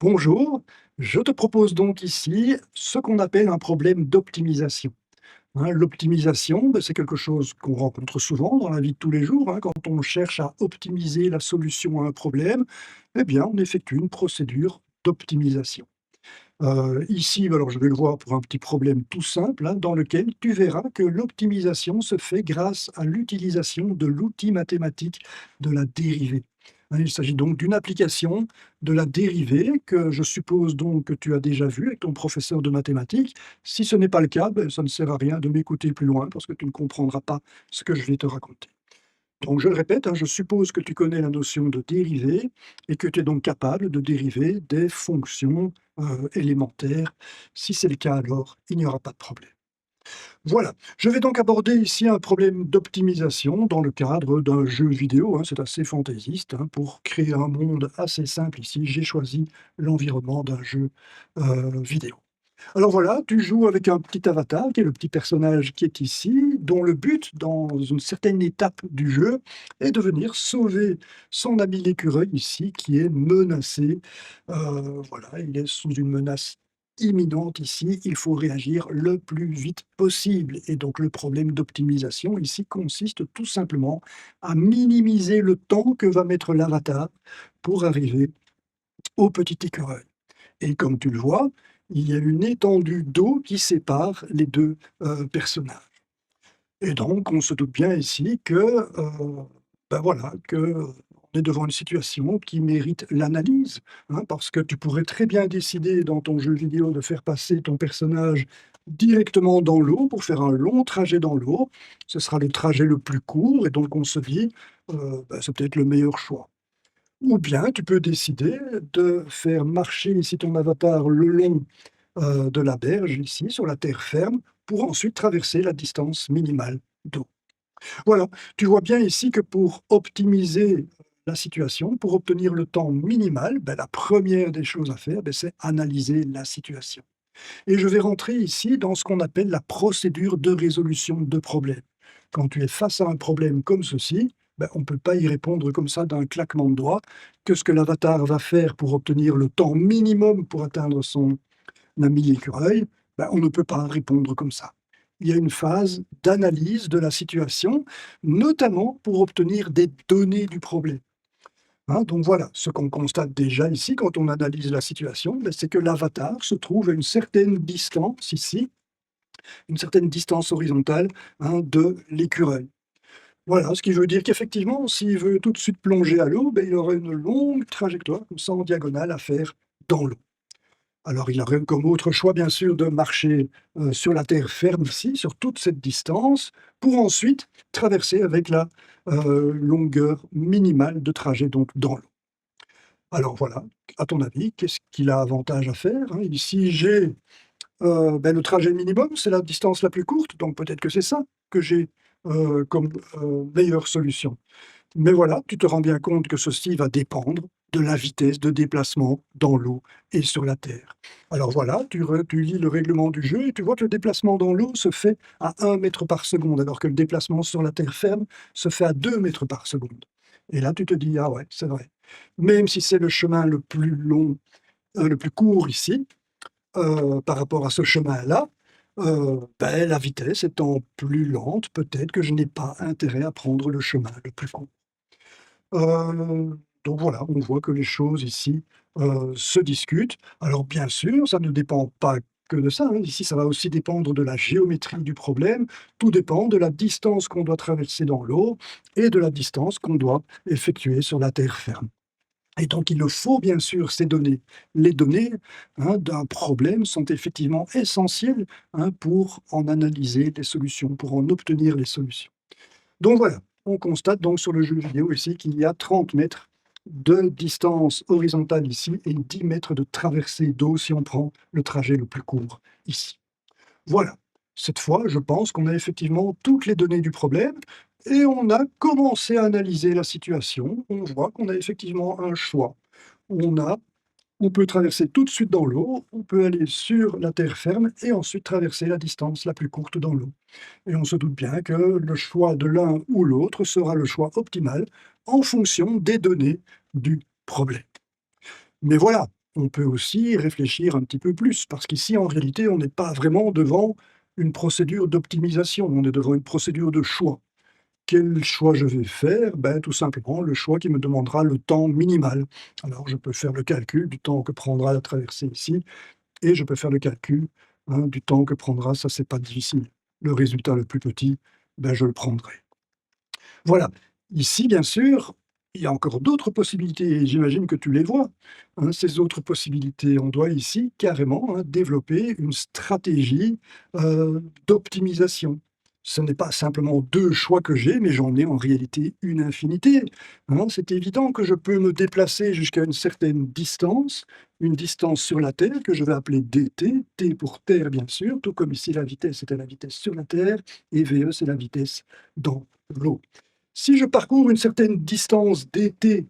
Bonjour, je te propose donc ici ce qu'on appelle un problème d'optimisation. L'optimisation, c'est quelque chose qu'on rencontre souvent dans la vie de tous les jours. Quand on cherche à optimiser la solution à un problème, eh bien, on effectue une procédure d'optimisation. Ici, alors je vais le voir pour un petit problème tout simple, dans lequel tu verras que l'optimisation se fait grâce à l'utilisation de l'outil mathématique de la dérivée. Il s'agit donc d'une application de la dérivée que je suppose donc que tu as déjà vu avec ton professeur de mathématiques. Si ce n'est pas le cas, ça ne sert à rien de m'écouter plus loin parce que tu ne comprendras pas ce que je vais te raconter. Donc je le répète, je suppose que tu connais la notion de dérivée et que tu es donc capable de dériver des fonctions, élémentaires. Si c'est le cas, alors il n'y aura pas de problème. Voilà, je vais donc aborder ici un problème d'optimisation dans le cadre d'un jeu vidéo, c'est assez fantaisiste, pour créer un monde assez simple ici, j'ai choisi l'environnement d'un jeu, vidéo. Alors voilà, tu joues avec un petit avatar qui est le petit personnage qui est ici, dont le but dans une certaine étape du jeu est de venir sauver son ami l'écureuil ici qui est menacé. Voilà, il est sous une menace imminente ici, il faut réagir le plus vite possible et donc le problème d'optimisation ici consiste tout simplement à minimiser le temps que va mettre l'avatar pour arriver au petit écureuil. Et comme tu le vois, il y a une étendue d'eau qui sépare les 2 personnages. Et donc on se doute bien ici que, voilà, qu'on est devant une situation qui mérite l'analyse, parce que tu pourrais très bien décider dans ton jeu vidéo de faire passer ton personnage directement dans l'eau pour faire un long trajet dans l'eau. Ce sera le trajet le plus court et donc on se dit, c'est peut-être le meilleur choix. Ou bien tu peux décider de faire marcher ici ton avatar le long, de la berge ici, sur la terre ferme, pour ensuite traverser la distance minimale d'eau. Voilà, tu vois bien ici que pour optimiser la situation, pour obtenir le temps minimal, la première des choses à faire, c'est analyser la situation. Et je vais rentrer ici dans ce qu'on appelle la procédure de résolution de problème. Quand tu es face à un problème comme ceci, on ne peut pas y répondre comme ça d'un claquement de doigts. Que ce que l'avatar va faire pour obtenir le temps minimum pour atteindre son ami l'écureuil, on ne peut pas répondre comme ça. Il y a une phase d'analyse de la situation, notamment pour obtenir des données du problème. Donc voilà, ce qu'on constate déjà ici quand on analyse la situation, c'est que l'avatar se trouve à une certaine distance ici, une certaine distance horizontale, de l'écureuil. Voilà, ce qui veut dire qu'effectivement, s'il veut tout de suite plonger à l'eau, il aura une longue trajectoire comme ça en diagonale à faire dans l'eau. Alors il aurait comme autre choix bien sûr de marcher, sur la terre ferme ici, sur toute cette distance, pour ensuite traverser avec la, longueur minimale de trajet donc dans l'eau. Alors voilà, à ton avis, qu'est-ce qu'il a avantage à faire, Ici, j'ai, le trajet minimum, c'est la distance la plus courte, donc peut-être que c'est ça que j'ai, comme, meilleure solution. Mais voilà, tu te rends bien compte que ceci va dépendre de la vitesse de déplacement dans l'eau et sur la terre. Alors voilà, tu lis le règlement du jeu et tu vois que le déplacement dans l'eau se fait à 1 mètre par seconde, alors que le déplacement sur la terre ferme se fait à 2 mètres par seconde. Et là, tu te dis: «Ah ouais, c'est vrai». Même si c'est le chemin le plus long, le plus court ici, par rapport à ce chemin-là, la vitesse étant plus lente, peut-être que je n'ai pas intérêt à prendre le chemin le plus court. Donc voilà, on voit que les choses ici, se discutent. Alors bien sûr, ça ne dépend pas que de ça, ici ça va aussi dépendre de la géométrie du problème. Tout dépend de la distance qu'on doit traverser dans l'eau et de la distance qu'on doit effectuer sur la terre ferme. Et donc il le faut bien sûr ces données. Les données, d'un problème sont effectivement essentielles, pour en analyser les solutions, pour en obtenir les solutions. Donc voilà, on constate donc sur le jeu vidéo ici qu'il y a 30 mètres de distance horizontale ici et 10 mètres de traversée d'eau si on prend le trajet le plus court ici. Voilà, cette fois, je pense qu'on a effectivement toutes les données du problème et on a commencé à analyser la situation. On voit qu'on a effectivement un choix. On a on peut traverser tout de suite dans l'eau, on peut aller sur la terre ferme et ensuite traverser la distance la plus courte dans l'eau. Et on se doute bien que le choix de l'un ou l'autre sera le choix optimal en fonction des données du problème. Mais voilà, on peut aussi réfléchir un petit peu plus, parce qu'ici, en réalité, on n'est pas vraiment devant une procédure d'optimisation, on est devant une procédure de choix. Quel choix je vais faire? Ben, tout simplement, le choix qui me demandera le temps minimal. Alors, je peux faire le calcul du temps que prendra la traversée ici, et je peux faire le calcul, hein, du temps que prendra, ça, c'est pas difficile. Le résultat le plus petit, ben, je le prendrai. Voilà. Ici, bien sûr, il y a encore d'autres possibilités et j'imagine que tu les vois, hein, ces autres possibilités. On doit ici carrément, hein, développer une stratégie, d'optimisation. Ce n'est pas simplement 2 choix que j'ai, mais j'en ai en réalité une infinité, hein. C'est évident que je peux me déplacer jusqu'à une certaine distance, une distance sur la Terre que je vais appeler dt, t pour terre bien sûr, tout comme ici la vitesse était la vitesse sur la Terre et ve c'est la vitesse dans l'eau. Si je parcours une certaine distance dt,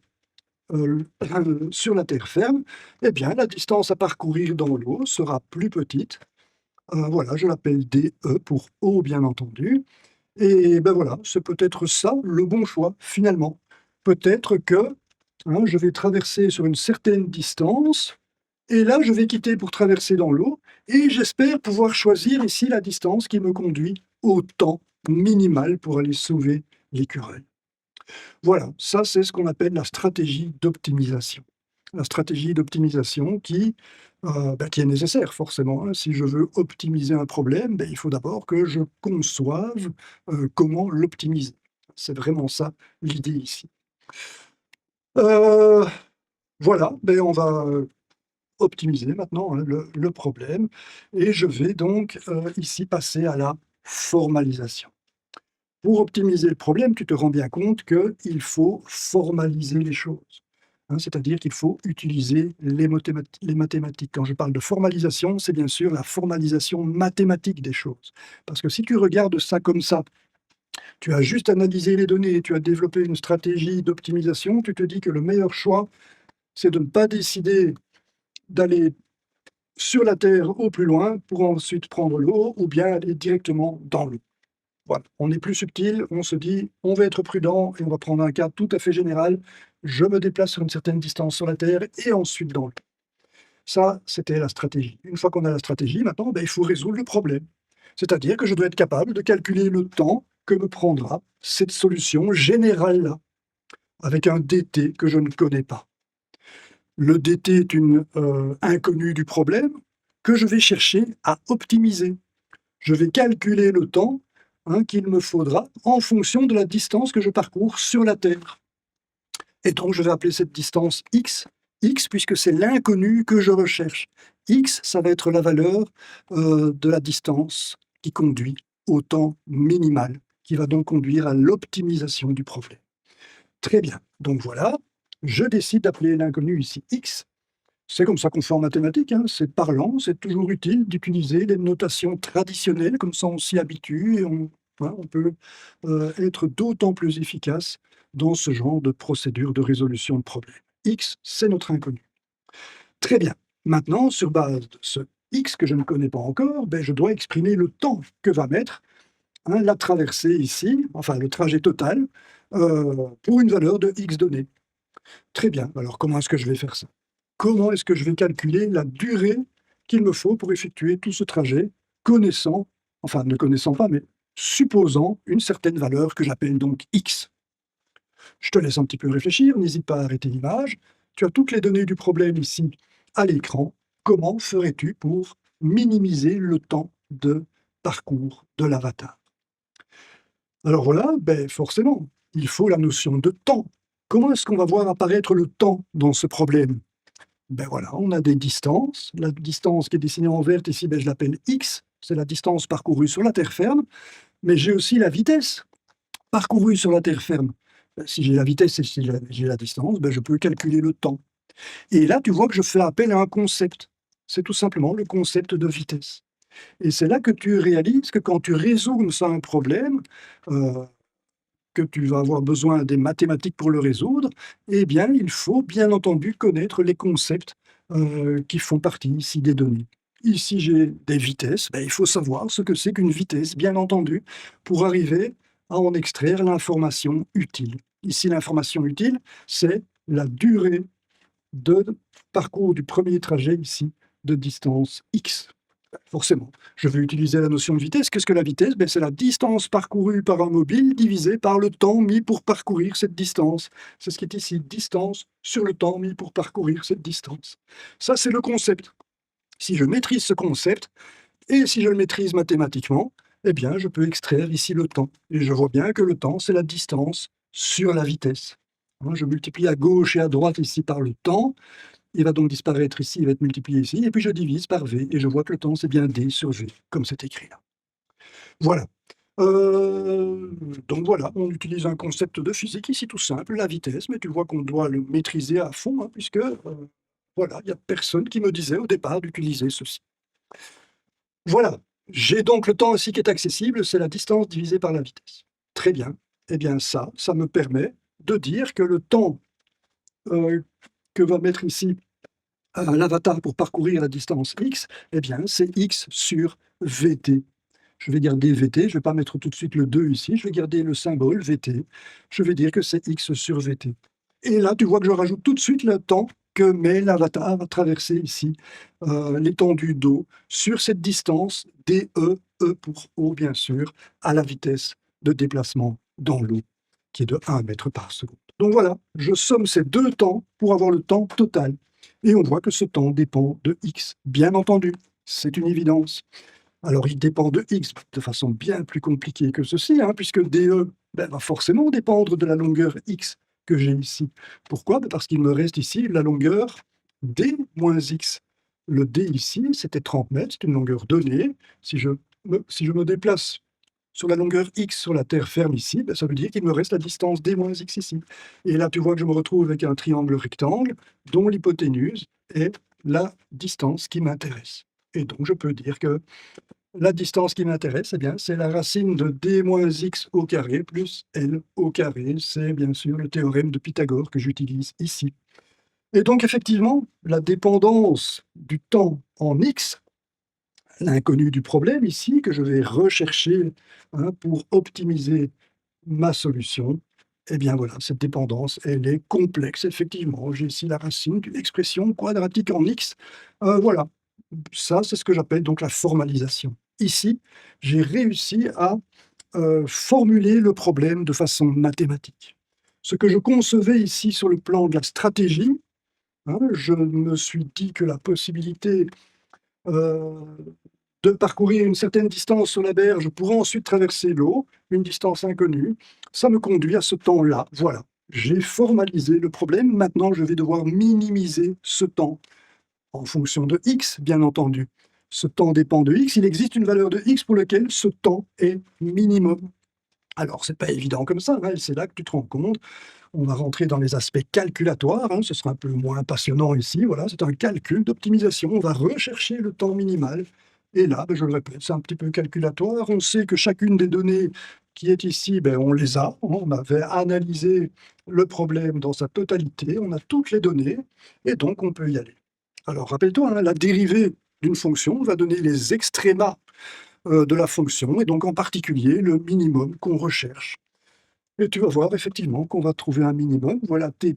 sur la terre ferme, eh bien la distance à parcourir dans l'eau sera plus petite. Voilà, je l'appelle dE pour eau bien entendu et ben voilà, c'est peut-être ça le bon choix finalement. Peut-être que, hein, je vais traverser sur une certaine distance et là je vais quitter pour traverser dans l'eau et j'espère pouvoir choisir ici la distance qui me conduit au temps minimal pour aller sauver l'écureuil. Voilà, ça c'est ce qu'on appelle la stratégie d'optimisation. La stratégie d'optimisation qui est nécessaire forcément, hein. Si je veux optimiser un problème, il faut d'abord que je conçoive, comment l'optimiser. C'est vraiment ça l'idée ici. Heu, voilà, on va, optimiser maintenant, hein, le problème et je vais donc, ici passer à la formalisation. Pour optimiser le problème, tu te rends bien compte qu'il faut formaliser les choses, hein, c'est-à-dire qu'il faut utiliser les mathématiques. Quand je parle de formalisation, c'est bien sûr la formalisation mathématique des choses. Parce que si tu regardes ça comme ça, tu as juste analysé les données, tu as développé une stratégie d'optimisation, tu te dis que le meilleur choix, c'est de ne pas décider d'aller sur la Terre au plus loin pour ensuite prendre l'eau ou bien aller directement dans l'eau. Voilà, on est plus subtil, on se dit: «On va être prudent et on va prendre un cas tout à fait général. Je me déplace sur une certaine distance sur la Terre et ensuite dans l'eau». Ça, c'était la stratégie. Une fois qu'on a la stratégie, maintenant, il faut résoudre le problème. C'est-à-dire que je dois être capable de calculer le temps que me prendra cette solution générale-là, avec un dt que je ne connais pas. Le dt est une, inconnue du problème que je vais chercher à optimiser. Je vais calculer le temps, hein, qu'il me faudra en fonction de la distance que je parcours sur la Terre. Et donc je vais appeler cette distance x, x puisque c'est l'inconnu que je recherche. X, ça va être la valeur, de la distance qui conduit au temps minimal, qui va donc conduire à l'optimisation du problème. Très bien, donc voilà, je décide d'appeler l'inconnu ici x. C'est comme ça qu'on fait en mathématiques, hein, c'est parlant, c'est toujours utile d'utiliser les notations traditionnelles, comme ça on s'y habitue et on peut, être d'autant plus efficace dans ce genre de procédure de résolution de problèmes. X, c'est notre inconnu. Très bien. Maintenant, sur base de ce X que je ne connais pas encore, je dois exprimer le temps que va mettre, hein, la traversée ici, enfin le trajet total, pour une valeur de X donnée. Très bien, alors comment est-ce que je vais faire ça? Comment est-ce que je vais calculer la durée qu'il me faut pour effectuer tout ce trajet, connaissant, enfin ne connaissant pas, mais supposant une certaine valeur que j'appelle donc X? Je te laisse un petit peu réfléchir, n'hésite pas à arrêter l'image. Tu as toutes les données du problème ici à l'écran. Comment ferais-tu pour minimiser le temps de parcours de l'avatar? Alors voilà, forcément, il faut la notion de temps. Comment est-ce qu'on va voir apparaître le temps dans ce problème? Voilà, on a des distances. La distance qui est dessinée en vert ici, je l'appelle x, c'est la distance parcourue sur la terre ferme, mais j'ai aussi la vitesse parcourue sur la terre ferme. Si j'ai la vitesse et si j'ai la distance, je peux calculer le temps. Et là, tu vois que je fais appel à un concept. C'est tout simplement le concept de vitesse. Et c'est là que tu réalises que quand tu résous ça un problème, heu, que tu vas avoir besoin des mathématiques pour le résoudre, eh bien, il faut bien entendu connaître les concepts, qui font partie ici des données. Ici, j'ai des vitesses, il faut savoir ce que c'est qu'une vitesse, bien entendu, pour arriver à en extraire l'information utile. Ici, l'information utile, c'est la durée de parcours du premier trajet ici de distance x. Forcément, je vais utiliser la notion de vitesse. Qu'est-ce que la vitesse? Ben, c'est la distance parcourue par un mobile divisée par le temps mis pour parcourir cette distance. C'est ce qui est ici, distance sur le temps mis pour parcourir cette distance. Ça, c'est le concept. Si je maîtrise ce concept, et si je le maîtrise mathématiquement, eh bien, je peux extraire ici le temps. Et je vois bien que le temps, c'est la distance sur la vitesse. Hein, je multiplie à gauche et à droite ici par le temps. Il va donc disparaître ici, il va être multiplié ici, et puis je divise par v, et je vois que le temps, c'est bien d sur v, comme c'est écrit là. Voilà. Donc voilà, on utilise un concept de physique ici tout simple, la vitesse, mais tu vois qu'on doit le maîtriser à fond, hein, puisque voilà, il n'y a personne qui me disait au départ d'utiliser ceci. Voilà, j'ai donc le temps aussi qui est accessible, c'est la distance divisée par la vitesse. Très bien. Eh bien ça me permet de dire que le temps que va mettre ici l'avatar pour parcourir la distance x, eh bien c'est x sur vt. Je vais garder vt, je ne vais pas mettre tout de suite le 2 ici, je vais garder le symbole vt. Je vais dire que c'est x sur vt. Et là, tu vois que je rajoute tout de suite le temps que met l'avatar à traverser ici l'étendue d'eau sur cette distance dE, E pour eau bien sûr, à la vitesse de déplacement dans l'eau, qui est de 1 mètre par seconde. Donc voilà, je somme ces deux temps pour avoir le temps total. Et on voit que ce temps dépend de x, bien entendu, c'est une évidence. Alors il dépend de x de façon bien plus compliquée que ceci, hein, puisque dE va forcément dépendre de la longueur x que j'ai ici. Pourquoi? Parce qu'il me reste ici la longueur d moins x. Le d ici, c'était 30 mètres, c'est une longueur donnée. Si je me déplace sur la longueur x sur la terre ferme ici, ça veut dire qu'il me reste la distance d moins x ici. Et là, tu vois que je me retrouve avec un triangle rectangle dont l'hypoténuse est la distance qui m'intéresse. Et donc, je peux dire que la distance qui m'intéresse, eh bien, c'est la racine de d moins x au carré plus l au carré. C'est bien sûr le théorème de Pythagore que j'utilise ici. Et donc, effectivement, la dépendance du temps en x, l'inconnu du problème ici, que je vais rechercher pour optimiser ma solution, eh bien voilà, cette dépendance, elle est complexe, effectivement. J'ai ici la racine d'une expression quadratique en x. Voilà, ça, c'est ce que j'appelle donc la formalisation. Ici, j'ai réussi à formuler le problème de façon mathématique. Ce que je concevais ici sur le plan de la stratégie, je me suis dit que la possibilité euh, de parcourir une certaine distance sur la berge pour ensuite traverser l'eau, une distance inconnue, ça me conduit à ce temps-là. Voilà, j'ai formalisé le problème. Maintenant, je vais devoir minimiser ce temps en fonction de x, bien entendu. Ce temps dépend de x. Il existe une valeur de x pour laquelle ce temps est minimum. Alors, c'est pas évident comme ça, hein, c'est là que tu te rends compte. On va rentrer dans les aspects calculatoires, ce sera un peu moins passionnant ici. Voilà, c'est un calcul d'optimisation. On va rechercher le temps minimal. Et là, je le répète, c'est un petit peu calculatoire. On sait que chacune des données qui est ici, on les a. On avait analysé le problème dans sa totalité. On a toutes les données et donc on peut y aller. Alors, rappelle-toi, la dérivée d'une fonction va donner les extrémas de la fonction, et donc en particulier le minimum qu'on recherche. Et tu vas voir effectivement qu'on va trouver un minimum. Voilà t'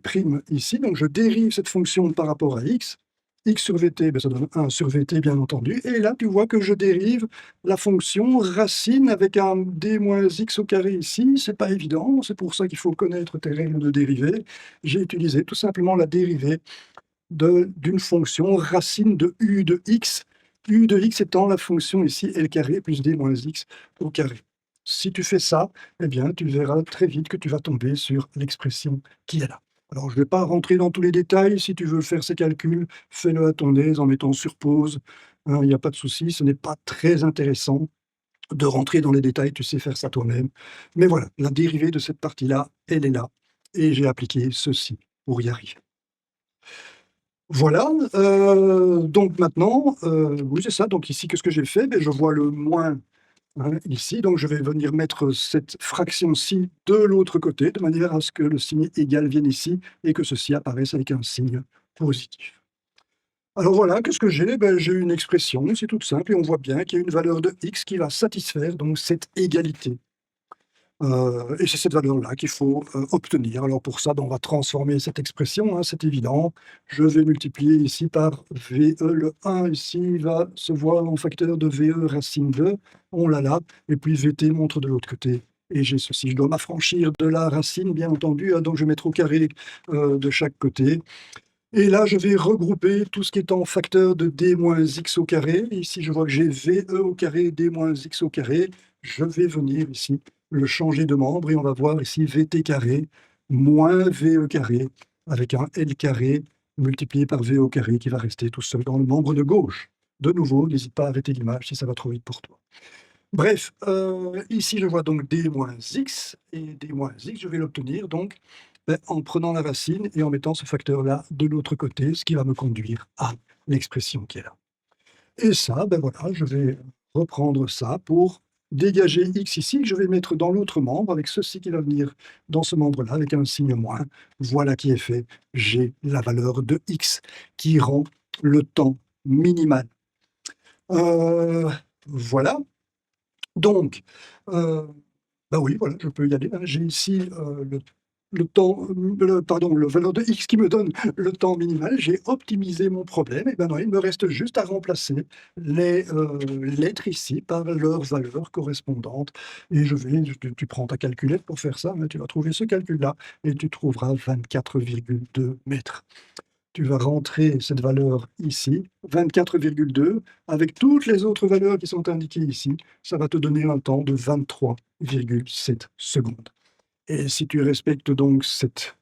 ici, donc je dérive cette fonction par rapport à x. X sur vt, ça donne 1 sur vt bien entendu. Et là, tu vois que je dérive la fonction racine avec un d moins x au carré ici. C'est pas évident, c'est pour ça qu'il faut connaître tes règles de dérivée. J'ai utilisé tout simplement la dérivée d'une fonction racine de u de x étant la fonction ici L carré plus d moins x au carré. Si tu fais ça, eh bien, tu verras très vite que tu vas tomber sur l'expression qui est là. Alors, je ne vais pas rentrer dans tous les détails. Si tu veux faire ces calculs, fais-le à ton aise en mettant sur pause. Il n'y a pas de souci, ce n'est pas très intéressant de rentrer dans les détails, tu sais faire ça toi-même. Mais voilà, la dérivée de cette partie-là, elle est là. Et j'ai appliqué ceci pour y arriver. Voilà, donc maintenant, oui, c'est ça. Donc ici, qu'est-ce que j'ai fait? Je vois le moins, ici, donc je vais venir mettre cette fraction-ci de l'autre côté, de manière à ce que le signe égal vienne ici et que ceci apparaisse avec un signe positif. Alors voilà, qu'est-ce que j'ai? J'ai une expression, c'est toute simple et on voit bien qu'il y a une valeur de x qui va satisfaire donc cette égalité. Et c'est cette valeur-là qu'il faut, obtenir. Alors pour ça, ben, on va transformer cette expression, hein, c'est évident. Je vais multiplier ici par VE. Le 1 ici va se voir en facteur de VE racine 2. On l'a là, et puis VT montre de l'autre côté et j'ai ceci. Je dois m'affranchir de la racine, bien entendu, hein, donc je vais mettre au carré, de chaque côté. Et là, je vais regrouper tout ce qui est en facteur de d moins x au carré. Ici, je vois que j'ai VE au carré, d moins x au carré. Je vais venir ici le changer de membre et on va voir ici VT carré moins VE carré avec un L carré multiplié par V au carré qui va rester tout seul dans le membre de gauche. De nouveau, n'hésite pas à arrêter l'image si ça va trop vite pour toi. Bref, ici je vois donc d moins x et d moins x, je vais l'obtenir donc en prenant la racine et en mettant ce facteur-là de l'autre côté, ce qui va me conduire à l'expression qui est là. Et ça, ben voilà, je vais reprendre ça pour dégager x ici, que je vais mettre dans l'autre membre, avec ceci qui va venir dans ce membre-là, avec un signe moins. Voilà qui est fait. J'ai la valeur de x qui rend le temps minimal. Voilà. Donc, bah oui, voilà, je peux y aller, hein. J'ai ici, le temps, pardon, le valeur de x qui me donne le temps minimal. J'ai optimisé mon problème et maintenant il me reste juste à remplacer les, lettres ici par leurs valeurs correspondantes et tu prends ta calculette pour faire ça, hein, tu vas trouver ce calcul-là et tu trouveras 24,2 mètres. Tu vas rentrer cette valeur ici, 24,2, avec toutes les autres valeurs qui sont indiquées ici, ça va te donner un temps de 23,7 secondes. Et si tu respectes donc cette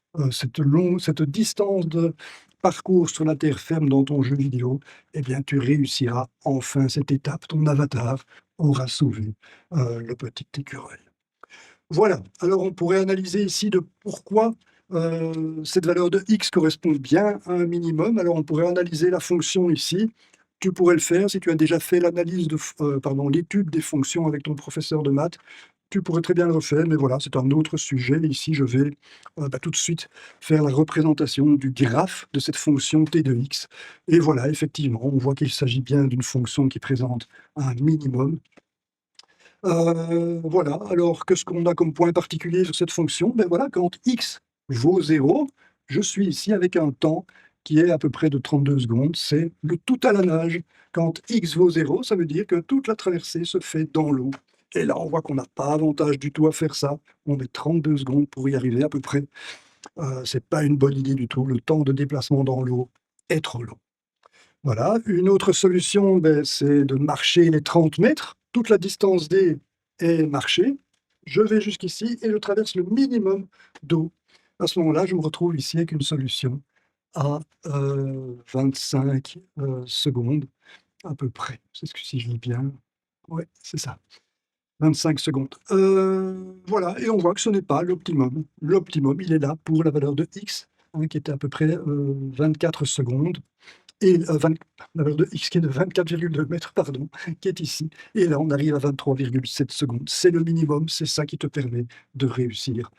distance de parcours sur la terre ferme dans ton jeu vidéo, eh bien tu réussiras enfin cette étape. Ton avatar aura sauvé, le petit écureuil. Voilà, alors on pourrait analyser ici de pourquoi, cette valeur de x correspond bien à un minimum. Alors on pourrait analyser la fonction ici. Tu pourrais le faire si tu as déjà fait l'analyse l'étude des fonctions avec ton professeur de maths. Tu pourrais très bien le refaire, mais voilà, c'est un autre sujet. Ici, je vais, tout de suite faire la représentation du graphe de cette fonction t de x et voilà, effectivement, on voit qu'il s'agit bien d'une fonction qui présente un minimum. Voilà, alors qu'est-ce qu'on a comme point particulier sur cette fonction? Ben voilà, quand x vaut 0, je suis ici avec un temps qui est à peu près de 32 secondes, c'est le tout à la nage. Quand x vaut 0, ça veut dire que toute la traversée se fait dans l'eau et là, on voit qu'on n'a pas avantage du tout à faire ça. On met 32 secondes pour y arriver à peu près. C'est pas une bonne idée du tout. Le temps de déplacement dans l'eau est trop long. Voilà, une autre solution, c'est de marcher les 30 mètres. Toute la distance D est marchée. Je vais jusqu'ici et je traverse le minimum d'eau. À ce moment-là, je me retrouve ici avec une solution à 25 secondes à peu près. C'est ce que si je lis bien. Ouais, c'est ça. 25 secondes. Voilà, et on voit que ce n'est pas l'optimum. L'optimum, il est là pour la valeur de x, hein, qui était à peu près 24 secondes. Et la valeur de x qui est de 24,2 mètres, pardon, qui est ici. Et là, on arrive à 23,7 secondes. C'est le minimum, c'est ça qui te permet de réussir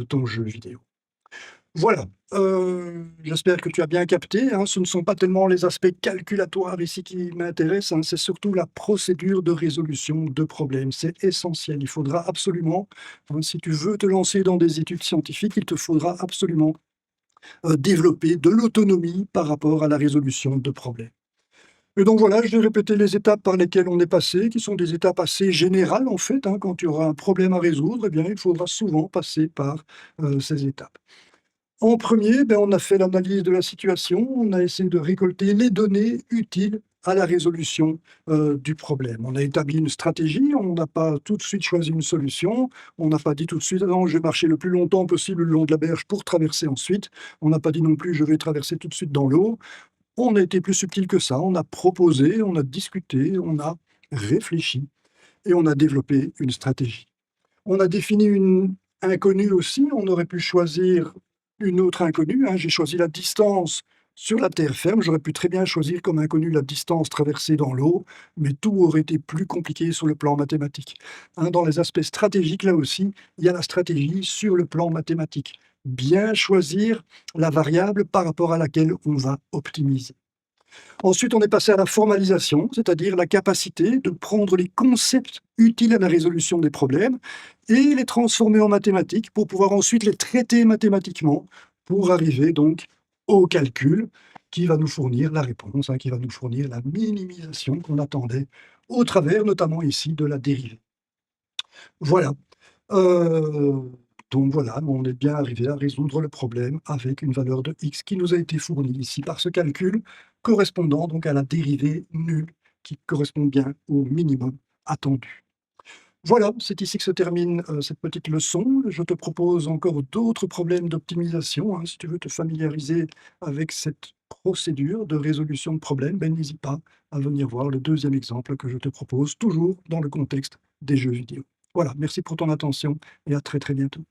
ton jeu vidéo. Voilà, j'espère que tu as bien capté, hein. Ce ne sont pas tellement les aspects calculatoires ici qui m'intéressent, hein, c'est surtout la procédure de résolution de problèmes. C'est essentiel. Il faudra absolument, hein, si tu veux te lancer dans des études scientifiques, il te faudra absolument développer de l'autonomie par rapport à la résolution de problèmes. Et donc voilà, je vais répéter les étapes par lesquelles on est passé, qui sont des étapes assez générales en fait, hein. Quand tu auras un problème à résoudre, eh bien, il faudra souvent passer par ces étapes. En premier, on a fait l'analyse de la situation, on a essayé de récolter les données utiles à la résolution du problème. On a établi une stratégie, on n'a pas tout de suite choisi une solution, on n'a pas dit tout de suite: «Ah non, je vais marcher le plus longtemps possible le long de la berge pour traverser ensuite». On n'a pas dit non plus: «Je vais traverser tout de suite dans l'eau». On a été plus subtil que ça, on a proposé, on a discuté, on a réfléchi et on a développé une stratégie. On a défini une inconnue aussi, on aurait pu choisir une autre inconnue, hein. J'ai choisi la distance sur la terre ferme, j'aurais pu très bien choisir comme inconnue la distance traversée dans l'eau, mais tout aurait été plus compliqué sur le plan mathématique, hein. Dans les aspects stratégiques, là aussi, il y a la stratégie sur le plan mathématique. Bien choisir la variable par rapport à laquelle on va optimiser. Ensuite, on est passé à la formalisation, c'est-à-dire la capacité de prendre les concepts utiles à la résolution des problèmes et les transformer en mathématiques pour pouvoir ensuite les traiter mathématiquement pour arriver donc au calcul qui va nous fournir la réponse, qui va nous fournir la minimisation qu'on attendait au travers notamment ici de la dérivée. Voilà. Heu, donc voilà, on est bien arrivé à résoudre le problème avec une valeur de x qui nous a été fournie ici par ce calcul, correspondant donc à la dérivée nulle qui correspond bien au minimum attendu. Voilà, c'est ici que se termine, cette petite leçon. Je te propose encore d'autres problèmes d'optimisation, si tu veux te familiariser avec cette procédure de résolution de problèmes, ben, n'hésite pas à venir voir le deuxième exemple que je te propose, toujours dans le contexte des jeux vidéo. Voilà, merci pour ton attention et à très, très bientôt.